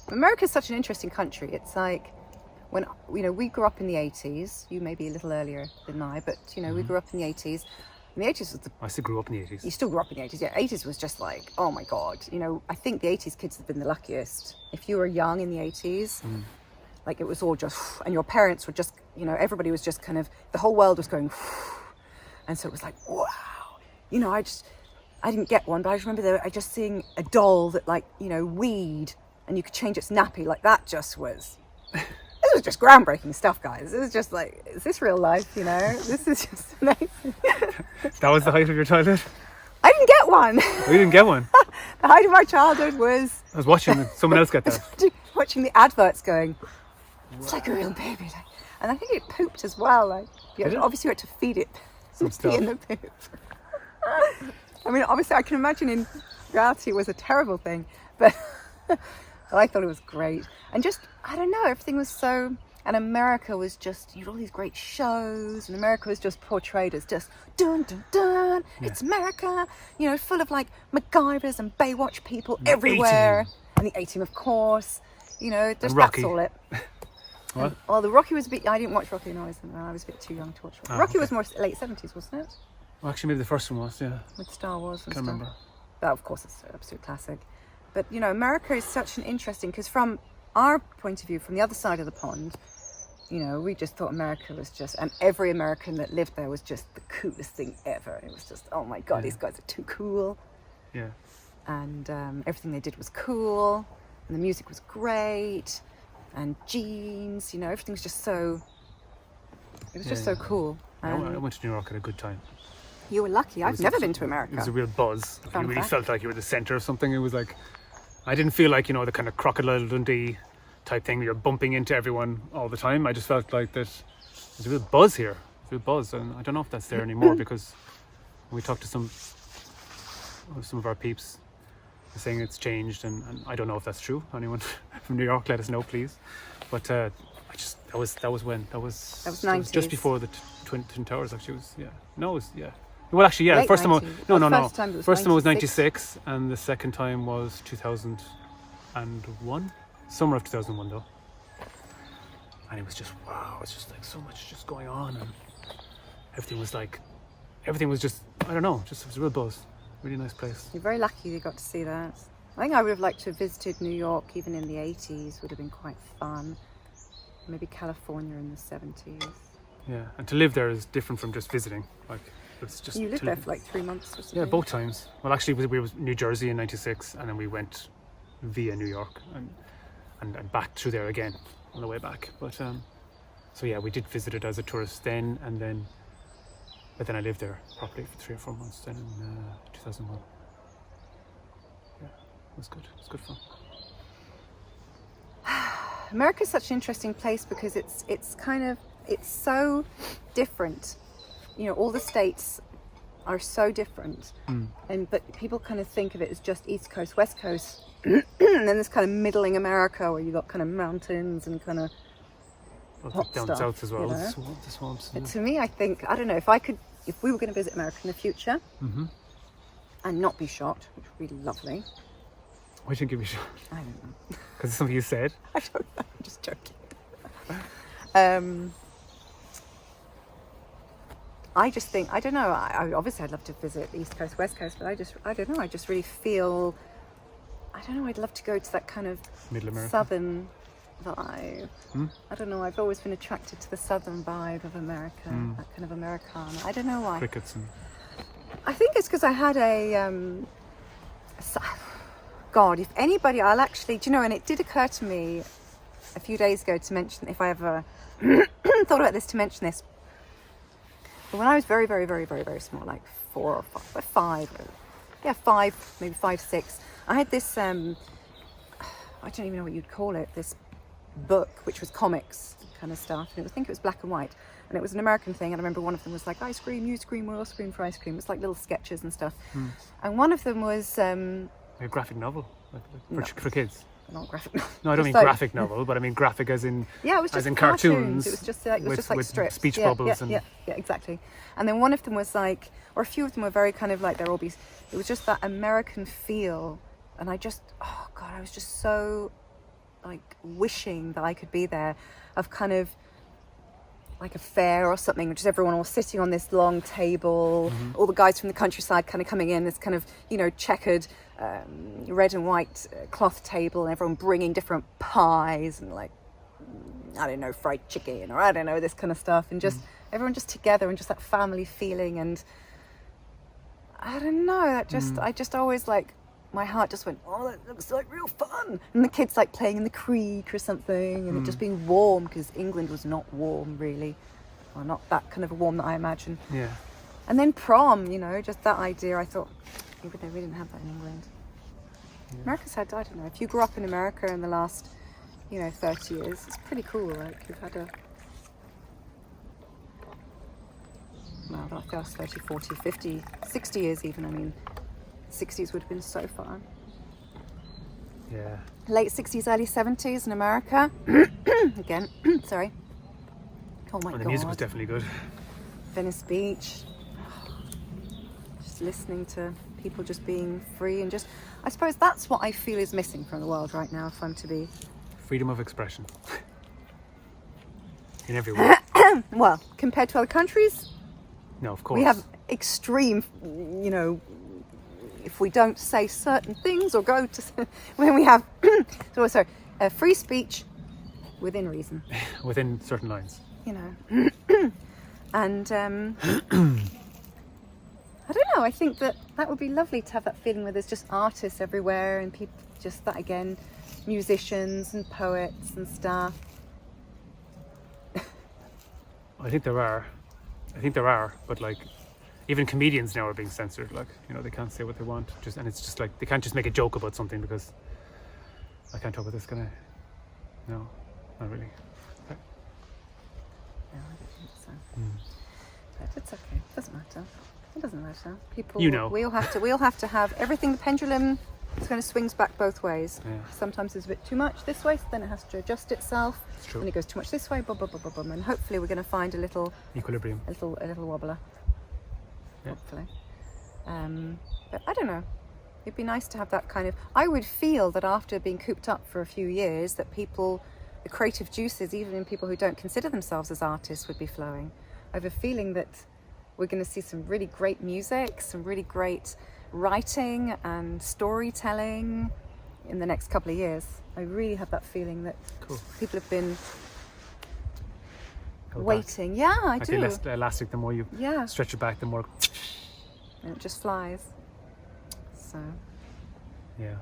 America's such an interesting country. It's like when, we grew up in the 80s. You may be a little earlier than I, but, we grew up in the 80s. And the 80s was I still grew up in the 80s. You still grew up in the 80s, yeah. 80s was just like, oh my God. I think the 80s kids have been the luckiest. If you were young in the 80s, like it was all just, and your parents were just, everybody was just kind of, the whole world was going, and so it was like, wow. I didn't get one, but I just remember I just seeing a doll that weed, and you could change its nappy. Like that just was, this was just groundbreaking stuff, guys. It was just like, is this real life, This is just amazing. That was the height of your childhood? I didn't get one. Oh, you didn't get one? The height of my childhood was... I was watching someone else get that. Watching the adverts going, it's like a real baby. And I think it pooped as well. Obviously you had to feed it. Some stuff. In the poop. I mean, obviously I can imagine in reality it was a terrible thing, but I thought it was great. And just, I don't know, everything was so... And America was just, you had all these great shows, and America was just portrayed as just, dun, dun, dun, it's America, full of like MacGyvers and Baywatch people everywhere. And the A-Team, of course. Just that's all it. What? The Rocky was a bit, I didn't watch Rocky when I was a bit too young to watch Rocky. Rocky was more late 70s, wasn't it? Well, actually, maybe the first one was, yeah. With Star Wars and stuff. Can't remember. That, of course, is an absolute classic. But, America is such an interesting, because from our point of view, from the other side of the pond, we just thought America was just, and every American that lived there was just the coolest thing ever. It was just, oh my God, these guys are too cool. Yeah. And everything they did was cool, and the music was great, and jeans, everything was just so, it was just so cool. I went to New York at a good time. You were lucky. I've never been to America. It was a real buzz. You really felt like you were the centre of something. It was like, I didn't feel like, the kind of Crocodile Dundee type thing where you're bumping into everyone all the time. I just felt like that there's a real buzz here. A real buzz. And I don't know if that's there anymore because when we talked to some of our peeps, they're saying it's changed, and I don't know if that's true. Anyone from New York, let us know, please. But that was 90s. Just before the Twin Towers, actually. It was, yeah. No, it was, yeah. Well, actually, yeah. The first time, First time was 96, and the second time was 2001. Summer of 2001, though. And it was just, wow, it's just like so much just going on, and everything was just, I don't know, just it was a real buzz. Really nice place. You're very lucky you got to see that. I think I would have liked to have visited New York even in the 80s, would have been quite fun. Maybe California in the 70s. Yeah, and to live there is different from just visiting. Like, it's just... You lived there for like 3 months or something? Yeah, both times. Well, actually, we was New Jersey in 96, and then we went via New York and back through there again on the way back. But so yeah, we did visit it as a tourist then, but then I lived there properly for 3 or 4 months then in 2001. Yeah, it was good. It was good fun. America's such an interesting place because it's so different. All the states are so different, but people kind of think of it as just East Coast, West Coast, and then there's kind of middling America where you got kind of mountains and kind of hot down stuff, south as well, the swamps. But to me, I think, I don't know, if we were going to visit America in the future and not be shot, which would be lovely. Why didn't you give me a shot? I don't know. Because it's something you said? I don't know, I'm just joking. I just think, I don't know, obviously I'd love to visit East Coast, West Coast, but I don't know, I just really feel, I don't know, I'd love to go to that kind of Middle America. southern vibe. I don't know, I've always been attracted to the southern vibe of America, that kind of Americana. I don't know why. Crickets and... I think it's because I had God, if anybody, I'll actually, do you know, and it did occur to me a few days ago to mention, if I ever thought about this, to mention this. But when I was very, very, very, very, very small, like 4 or 5, maybe 5, 6, I had this, I don't even know what you'd call it, this book, which was comics kind of stuff. And I think it was black and white. And it was an American thing. And I remember one of them was like, I scream, you scream, we all scream for ice cream. It's like little sketches and stuff. And one of them was... a graphic novel for kids. Not graphic novel. No, I don't mean graphic novel, but I mean graphic as in it was just as in cartoons. It was just like strips. Speech bubbles yeah, exactly. And then one of them was like, or a few of them were very kind of like they're all these. It was just that American feel, and I just, oh God, I was just so like wishing that I could be there, of kind of like a fair or something, which is everyone all sitting on this long table, all the guys from the countryside kind of coming in, this kind of, you know, checkered red and white cloth table, and everyone bringing different pies and like, I don't know, fried chicken, or I don't know, this kind of stuff, and just everyone just together, and just that family feeling. And I don't know, that just I just always like, my heart just went, oh, that looks like real fun. And the kids like playing in the creek or something, and it just being warm, because England was not warm really, or not that kind of warm that I imagine. Yeah. And then prom, you know, just that idea. I thought, yeah, but we didn't have that in England. Yeah. America's had, I don't know, if you grew up in America in the last, you know, 30 years, it's pretty cool. Like, you've had a, well, the last 30, 40, 50, 60 years even. I mean, 60s would have been so fun. Yeah. Late 60s, early 70s in America. Again, sorry. Oh my God. The music was definitely good. Venice Beach. Just listening to people just being free, and just, I suppose that's what I feel is missing from the world right now, if I'm to be... Freedom of expression. In every way. Well, compared to other countries, no, of course. we have extreme, you know, if we don't say certain things or go to, when we have, free speech within reason. Within certain lines. You know. And I don't know, I think that would be lovely to have that feeling where there's just artists everywhere, and people, just that again, musicians and poets and stuff. I think there are, but like, even comedians now are being censored. Like, you know, they can't say what they want. And it's just like, they can't just make a joke about something because I can't talk about this, can I? No, not really. Okay. No, I don't think so. But it's okay. It doesn't matter. It doesn't matter. People, you know, we all have to have everything. The pendulum kind of swings back both ways. Yeah. Sometimes it's a bit too much this way, so then it has to adjust itself. It's true. And it goes too much this way, boom, boom, boom, boom, boom, and hopefully we're going to find a little equilibrium, a little wobbler. Yeah. Hopefully. But I don't know. It'd be nice to have that kind of... I would feel that after being cooped up for a few years, that people, the creative juices, even in people who don't consider themselves as artists, would be flowing. I have a feeling that we're going to see some really great music, some really great writing and storytelling in the next couple of years. I really have that feeling that people have been waiting. Back. Yeah, I do. Like the elastic, the more you stretch it back, the more... And it just flies. So... Yeah.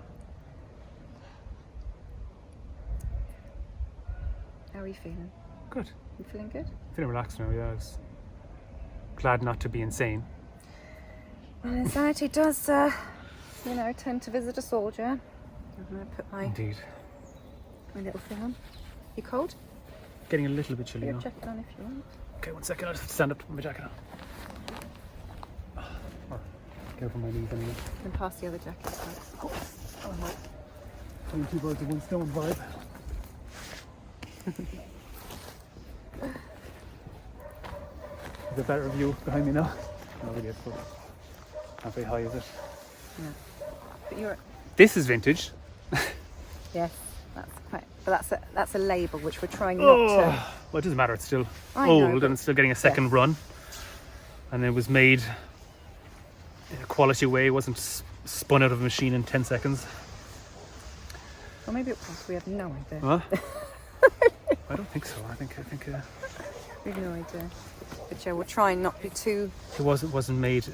How are you feeling? Good. You feeling good? Feeling relaxed now, yeah. I was glad not to be insane. Well, insanity does, you know, tend to visit a soldier. I'm going to put my little thing on. You cold? Getting a little bit chilly now. Put your jacket on if you want. Okay, 1 second. I'll just stand up, put my jacket on. Go for my knees anyway. And pass the other jacket. Oh, two birds with one stone vibe. Is there a better view behind me now? No, really, it's not very high, is it? No. But you're... This is vintage. Yes, that's quite... But that's a label which we're trying not to... Well, it doesn't matter. It's still old and it's still getting a second run. And it was made in a quality way. It wasn't spun out of a machine in 10 seconds. Well, maybe it was. We have no idea. Huh? I don't think so. I think we have no idea. But yeah, we're trying not to be too... It wasn't made...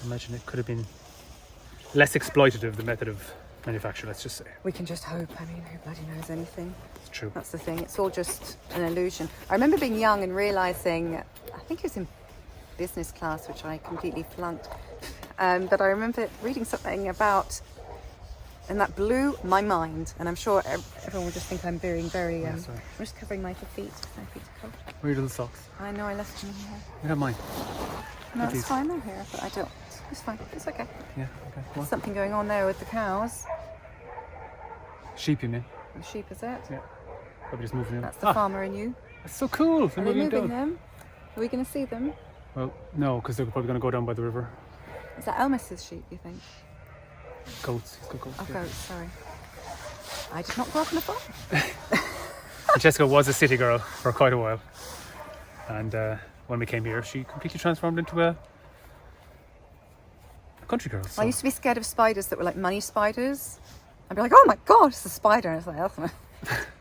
imagine it could have been less exploitative, the method of manufacture, let's just say. We can just hope. I mean, who bloody knows anything? It's true. That's the thing. It's all just an illusion. I remember being young and realising, I think it was in business class, which I completely flunked, but I remember reading something about, and that blew my mind, and I'm sure everyone will just think I'm being very... I'm just covering my feet. My feet are cold. Where are your little socks? I know, I left them here. You have mine. No, it's fine, they're here, but I don't... It's fine, it's okay. Yeah, okay. There's something going on there with the cows. Sheep, you mean? The sheep, is it? Yeah. Probably just moving them. That's the farmer in you. That's so cool. Are they moving them? Are we going to see them? Well, no, because they're probably going to go down by the river. Is that Elmas's sheep, you think? Goats. He's got goats. Oh, goats, sorry. I did not grow up on a farm. Francesca was a city girl for quite a while. And when we came here, she completely transformed into a country girl. So. I used to be scared of spiders that were like money spiders. I'd be like, oh my God, it's a spider. And it's like, that's not...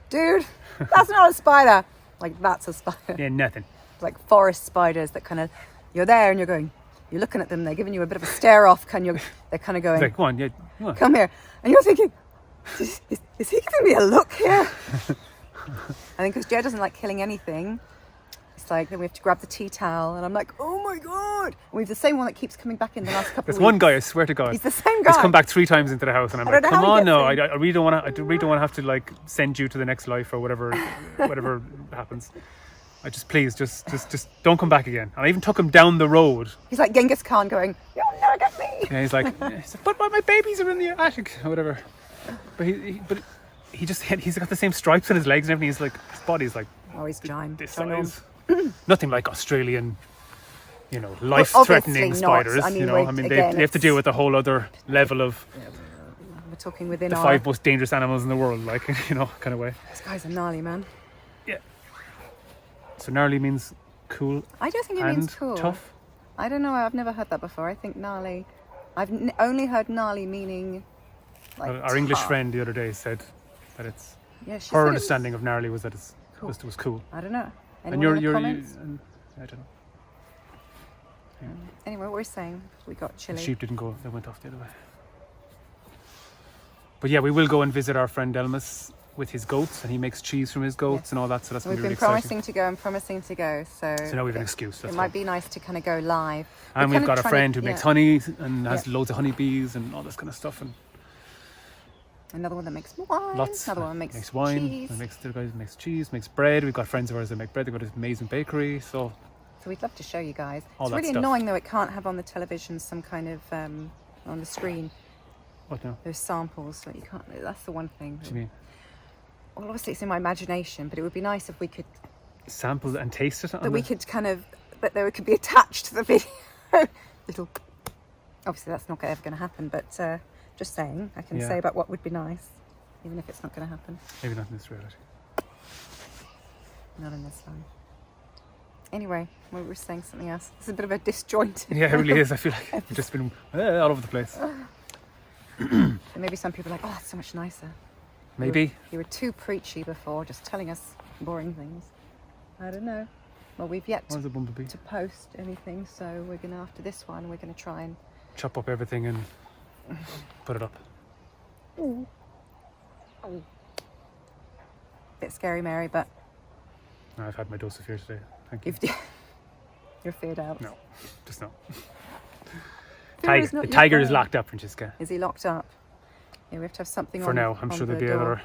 dude, that's not a spider. Like, that's a spider. Yeah, nothing. Like forest spiders that kind of, you're there and you're looking at them, they're giving you a bit of a stare off, they're kind of going, It's like, come on, yeah, come here. And you're thinking, is he giving me a look here? I think because Joe doesn't like killing anything, it's like, then we have to grab the tea towel, and I'm like, oh my God. And we have the same one that keeps coming back in the last couple of weeks. There's one guy, I swear to God. He's the same guy. He's come back 3 times into the house, and I'm like, come on, no, I really don't want to have to like send you to the next life or whatever happens. I please don't come back again. And I even took him down the road. He's like Genghis Khan going, you'll never get me. Yeah, he's like, but my babies are in the attic or whatever. But he's got the same stripes on his legs and everything. He's like, his body's like, oh, he's giant. This size. Nothing like Australian, life-threatening spiders. They have to deal with a whole other level of. We're talking within the 5 most dangerous animals in the world, like kind of way. This guy's a gnarly man. Yeah. So gnarly means cool. I don't think it means cool. Tough. I don't know. I've never heard that before. I think gnarly. I've only heard gnarly meaning. Like our English friend the other day said that it's. Yeah, her understanding of gnarly was that it was cool. I don't know. Anyone in the comments? I don't know. Yeah. Anyway, what we're saying, we got chili. The sheep didn't go. They went off the other way. But yeah, we will go and visit our friend Elmas with his goats, and he makes cheese from his goats and all that. So that's going to be really exciting. We've been promising to go. So now we have an excuse. It might be nice to kind of go live. And we've got a friend who makes honey and has loads of honeybees and all this kind of stuff. And another one that makes wine. Another one makes wine. Cheese. The other guy makes cheese, makes bread. We've got friends of ours that make bread. They've got this amazing bakery. So we'd love to show you guys. All it's really annoying though, it can't have on the television some kind of on the screen. What now? Those samples, like you can't. That's the one thing. What do you mean? Well, obviously it's in my imagination, but it would be nice if we could sample and taste it. That we could kind of, that they could be attached to the video. Little. Obviously that's not ever going to happen, but just saying, I can say about what would be nice, even if it's not going to happen. Maybe not in this reality. Not in this one. Anyway, we were saying something else. It's a bit of a disjointed. Yeah, it really is. I feel like we've just been all over the place. And maybe some people are like, oh, that's so much nicer. Maybe. You were too preachy before, just telling us boring things. I don't know. Well, we've yet to post anything, so we're going to, after this one, we're going to try and... chop up everything and put it up. Ooh. Oh. Bit scary, Mary, but... I've had my dose of fear today. Thank you. You're feared out. No, just no. The tiger is locked up, Francesca. Is he locked up? Yeah, we have to have something for now. I'm sure there'll be another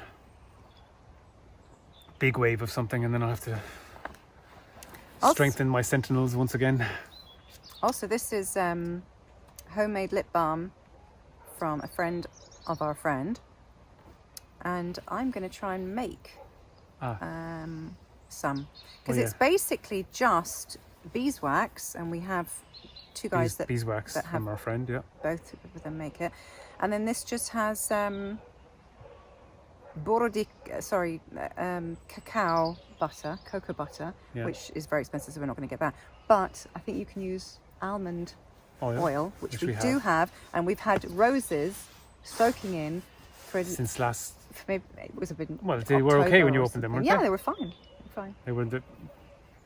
big wave of something, and then I'll have to strengthen my sentinels once again. Also, this is homemade lip balm from a friend of our friend, and I'm going to try and make some, because it's basically just beeswax, and we have two guys beeswax that have from our friend, both of them make it, and then this just has cacao butter, cocoa butter, which is very expensive, so we're not going to get that. But I think you can use almond oil, which we do have, and we've had roses soaking in since last. Maybe it was a bit. Well, they were okay when you opened them, weren't they? Yeah, they were fine. They were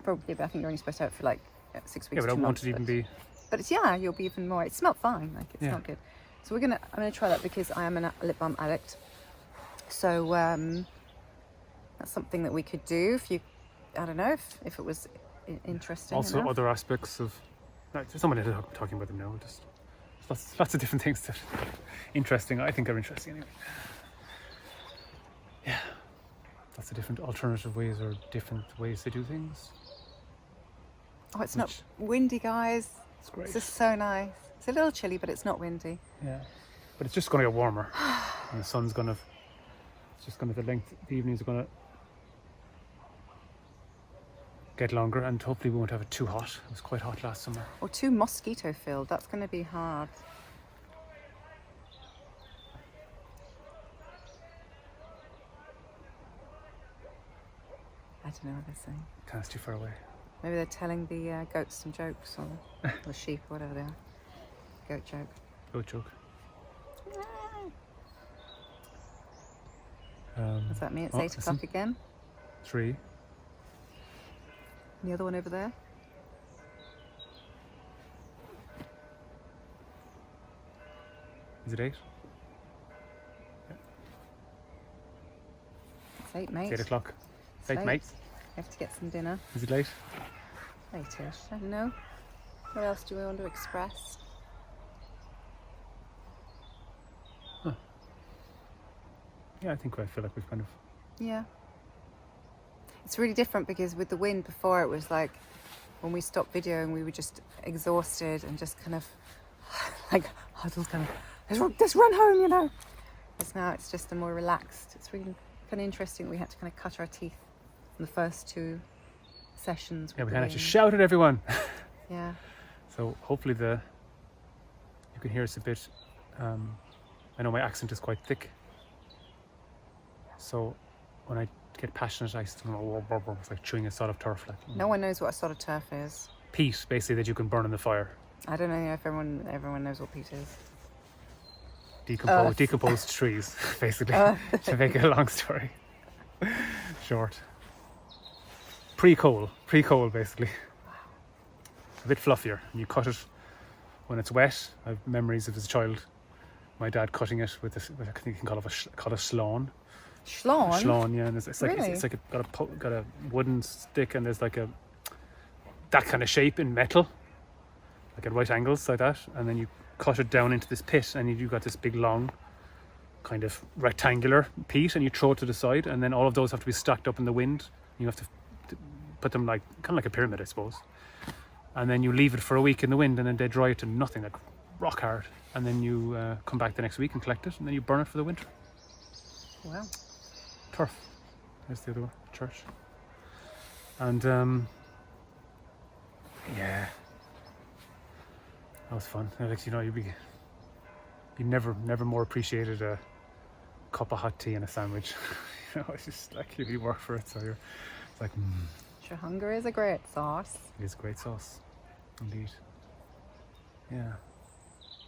probably, but I think you're only supposed to have it for like 6 weeks. Yeah, but I want it to even be. But it's you'll be even more. It smelled fine. Like it's not good. So I'm gonna try that because I am a lip balm addict. So that's something that we could do I don't know if it was interesting. Also, enough. Other aspects of. Someone talking about them now. Just lots of different things that interesting. I think are interesting anyway. Yeah, lots of different alternative ways or different ways to do things. Oh, it's not windy, guys. It's great. This is so nice. It's a little chilly, but it's not windy. Yeah, but it's just going to get warmer, and the sun's going to. It's just going to the evenings are going to get longer, and hopefully we won't have it too hot. It was quite hot last summer. Or too mosquito filled. That's going to be hard. don't know what they're saying. That's too far away. Maybe they're telling the goats some jokes, or the sheep, whatever they are. Goat joke. Goat joke. Does that mean it's 8 o'clock again? 3. And the other one over there? Is it 8? It's 8, mate. It's 8 o'clock. It's 8, late. mate. We have to get some dinner. Is it late? Late-ish. I don't know. What else do we want to express? Yeah, I feel like we've kind of... Yeah. It's really different because with the wind before, it was like when we stopped videoing, we were just exhausted and just kind of like huddled, kind of, let's run home, you know. Whereas now it's just a more relaxed. It's really kind of interesting. We had to kind of cut our teeth in the first 2 sessions. Yeah, we kind of just shout at everyone. Yeah. So hopefully you can hear us a bit. I know my accent is quite thick. So when I get passionate, I still, it's like chewing a sod of turf. Like, no one knows what a sod of turf is. Peat, basically, that you can burn in the fire. I don't know if everyone knows what peat is. Decomposed trees, basically, to make a long story short. Pre-coal, basically. A bit fluffier. And you cut it when it's wet. I have memories of as a child, my dad cutting it with I think you can call it a schlon. Schlon? Schlon, yeah. And it's like, really? it's like got a wooden stick, and there's like that kind of shape in metal, like at right angles like that, and then you cut it down into this pit, and you got this big long kind of rectangular peat, and you throw it to the side, and then all of those have to be stacked up in the wind. You have to put them like kind of like a pyramid, I suppose, and then you leave it for a week in the wind, and then they dry it to nothing, like rock hard, and then you come back the next week and collect it, and then you burn it for the winter. Wow. Turf. There's the other one, church. And yeah, that was fun. Like, you know, you never more appreciated a cup of hot tea and a sandwich. You know, it's just like you work for it, so it's like. Sure, hunger is a great sauce. It is a great sauce, indeed. Yeah,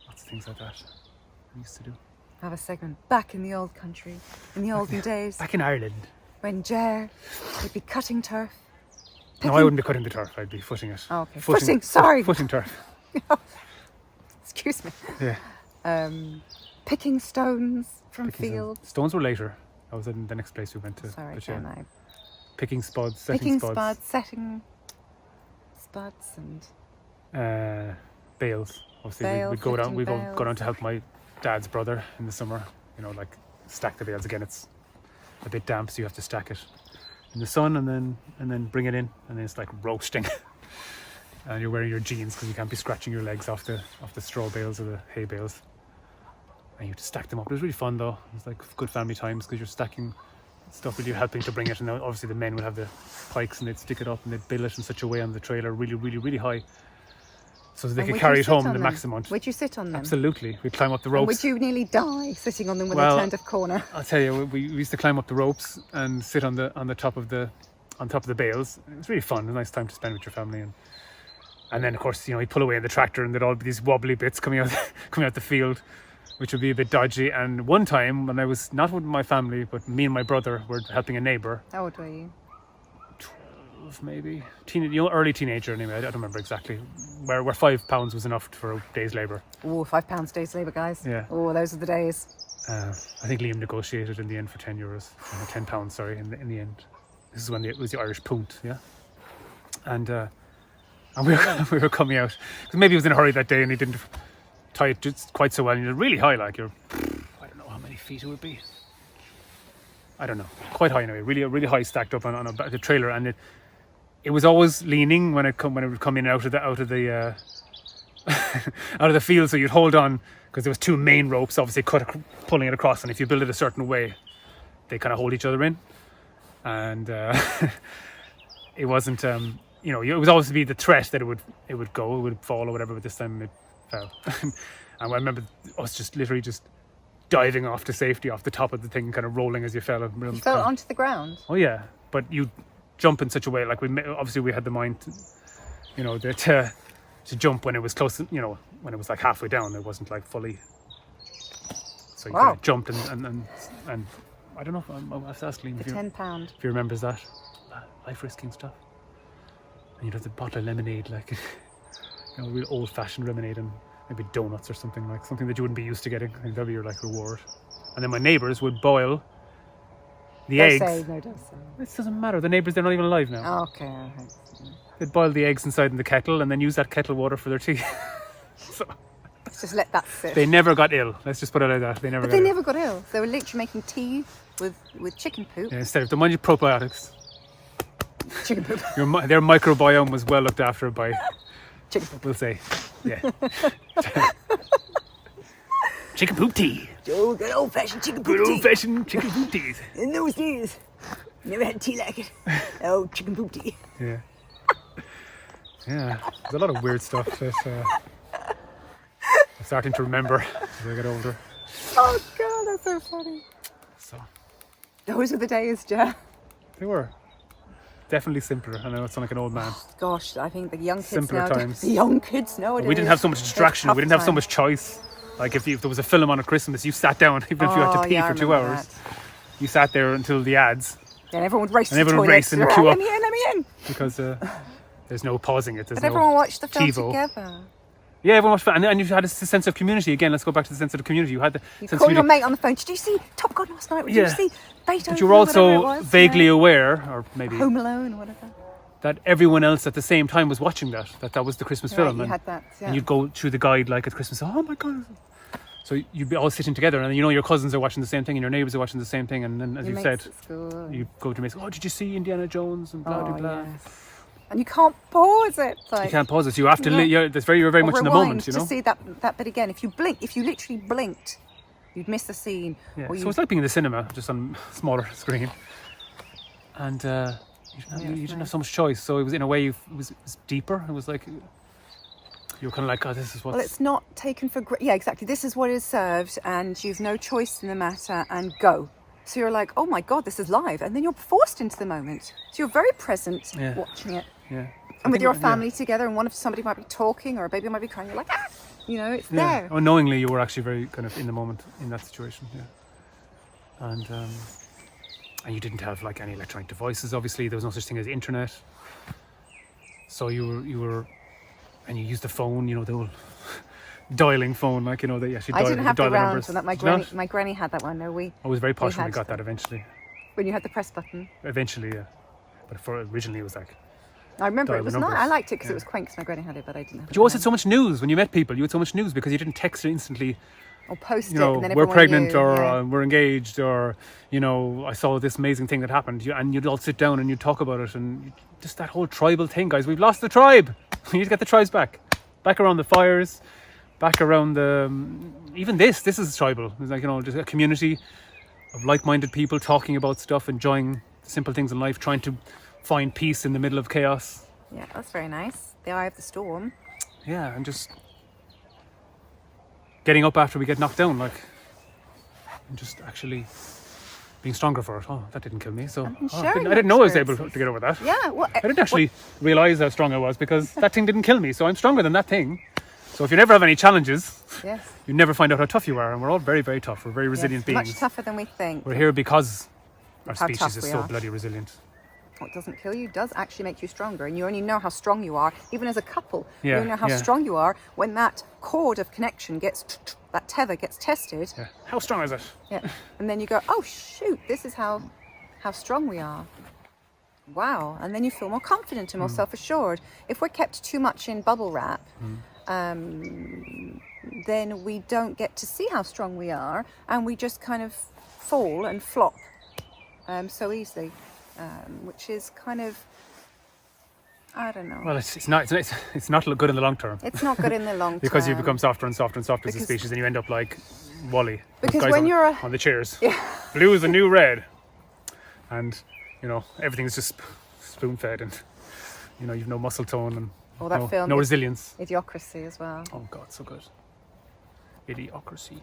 lots of things like that I used to do. Have a segment back in the old country, in the olden days. Back in Ireland. When Jer would be cutting turf. No, I wouldn't be cutting the turf. I'd be footing it. Oh, okay. Footing, sorry. Footing turf. Excuse me. Yeah. Picking stones from fields. Stones were later. That was in the next place we went to. Sorry, but can I? Picking spuds, setting spuds. Setting spuds and... Bales. Obviously, we'd go down to help my dad's brother in the summer, you know, like stack the bales. Again, it's a bit damp, so you have to stack it in the sun and then bring it in, and then it's like roasting. And you're wearing your jeans because you can't be scratching your legs off the straw bales or the hay bales, and you have to stack them up. It was really fun though. It was like good family times because you're stacking stuff with you, helping to bring it, and then obviously the men would have the pikes and they'd stick it up and they'd bill it in such a way on the trailer really, really, really high, so that they could carry it home in the maximum. Would you sit on them? Absolutely. We'd climb up the ropes. And would you nearly die sitting on them when they turned a corner? I'll tell you, we used to climb up the ropes and sit on the top of the bales. It was really fun. It was a nice time to spend with your family, and then of course, you know, you'd pull away in the tractor and there'd all be these wobbly bits coming out the field, which would be a bit dodgy. And one time when I was not with my family, but me and my brother were helping a neighbour. How old were you? 12 maybe, early teenager anyway. I don't remember exactly. Where £5 was enough for a day's labour. Oh, £5 day's labour, guys. Yeah. Oh, those are the days. I think Liam negotiated in the end for £10. Sorry, in the end. This is when it was the Irish Punt, yeah. And we were coming out because maybe he was in a hurry that day and he didn't tie it just quite so well. And you're really high, like I don't know how many feet it would be. I don't know, quite high anyway. Really high, stacked up on a trailer, and it was always leaning when it would come in out of the out of the field. So you'd hold on because there was 2 main ropes, obviously pulling it across, and if you build it a certain way, they kind of hold each other in. And it wasn't, you know, it was always to be the threat that it would fall or whatever. But this time it fell, and I remember us just literally just diving off to safety off the top of the thing, kind of rolling as you fell. You fell onto the ground? Oh yeah, but jump in such a way, like obviously we had the mind, that to jump when it was close, when it was like halfway down, it wasn't like fully. So you kind of jumped and I don't know. I'll have to ask Liam The £10. if he remembers that. Life risking stuff. And you'd have the bottle of lemonade, like real old fashioned lemonade, and maybe donuts or something that you wouldn't be used to getting. I think that'd be your like reward. And then my neighbours would boil the eggs. Don't say. This doesn't matter. The neighbours, they're not even alive now. Oh, okay. They'd boil the eggs inside in the kettle and then use that kettle water for their tea. So let's just let that sit. they never got ill. Let's just put it like that. They never got ill. They were literally making tea with chicken poop. Yeah, instead of the money probiotics. Chicken poop. Their microbiome was well looked after by Chicken poop. We'll say. Yeah. Chicken poop tea. Oh, good old fashioned chicken poop tea. Good old fashioned chicken poop teas. In those days, never had tea like it. Oh, chicken poop tea. Yeah. Yeah. There's a lot of weird stuff that I'm starting to remember as I get older. Oh God, that's so funny. So. Those were the days, Jeff. They were. Definitely simpler. I know I sound like an old man. Gosh, I think the young kids Simpler nowadays. times. The young kids nowadays. We didn't have so much distraction. We didn't have so much choice. Like if there was a film on at Christmas, you sat down, even if you had to pee for 2 hours. That. You sat there until the ads. Yeah, and everyone raced and everyone raced in the queue up. Let me in. Because there's no pausing it. But everyone watched the film together. Yeah, everyone watched it. And you had a sense of community. Again, let's go back to the sense of the community. You had the you sense call of your mate on the phone. Did you see Top Gun last night? Did you see Beethoven? But you were also vaguely aware, or maybe Home Alone or whatever, that everyone else at the same time was watching that was the Christmas film. You had that, and you'd go through the guide like at Christmas. Oh my God. So you'd be all sitting together, and your cousins are watching the same thing, and your neighbours are watching the same thing, and then, as you said, you go to mates. Oh, did you see Indiana Jones and blah blah blah? Yes. And you can't pause it. You can't pause it. You have to. You're very much in the moment. To see that bit again. If you literally blinked, you'd miss the scene. Yeah. So it's like being in the cinema, just on a smaller screen. And you didn't have so much choice. So it was, in a way, it was deeper. It was like you were kind of like, oh, this is what. Well, it's not taken for granted. Yeah, exactly. This is what is served, and you've no choice in the matter. And go. So you're like, oh my God, this is live, and then you're forced into the moment. So you're very present watching it. Yeah. And with your family together, and somebody might be talking, or a baby might be crying. You're like, it's there. Unknowingly, you were actually very kind of in the moment in that situation. Yeah. And you didn't have like any electronic devices. Obviously, there was no such thing as internet. So you were, and you used the phone. The whole dialing phone, like that you actually dial. I didn't have the round numbers. one. That my granny had that one. No, I was very posh when we got that eventually. When you had the press button. Eventually, yeah. But originally it was like. I remember it was nice. I liked it because it was quaint. Because my granny had it, but I didn't have it. But you always had so much news when you met people. You had so much news because you didn't text it instantly. Or post it, and then we're pregnant, knew, or we're engaged, or I saw this amazing thing that happened. And you'd all sit down and you'd talk about it, and just that whole tribal thing, guys. We've lost the tribe. We need to get the tribes back around the fires, back around the. Even this is tribal. It's like just a community of like-minded people talking about stuff, enjoying simple things in life, trying to find peace in the middle of chaos. Yeah, that's very nice. The eye of the storm. Yeah, and just getting up after we get knocked down, and just actually being stronger for it. Oh, that didn't kill me. So I didn't know I was able to get over that. Yeah, well, I didn't actually realise how strong I was because that thing didn't kill me. So I'm stronger than that thing. So if you never have any challenges, you never find out how tough you are. And we're all very, very tough. We're very resilient beings. Much tougher than we think. We're here because our species is so bloody resilient. What doesn't kill you does actually make you stronger, and you only know how strong you are, even as a couple. Yeah, you know how strong you are when that cord of connection that tether gets tested. Yeah. How strong is it? Yeah, and then you go, oh shoot, this is how strong we are. Wow, and then you feel more confident and more self-assured. If we're kept too much in bubble wrap, then we don't get to see how strong we are, and we just kind of fall and flop so easily. Which is kind of, I don't know. Well, it's not good in the long term. It's not good in the long term because you become softer and softer and softer as a species, and you end up like Wally. Because when you're on the chairs, blue is the new red, and everything's just spoon fed, and you've no muscle tone and film, no resilience. Idiocracy as well. Oh God, so good. Idiocracy.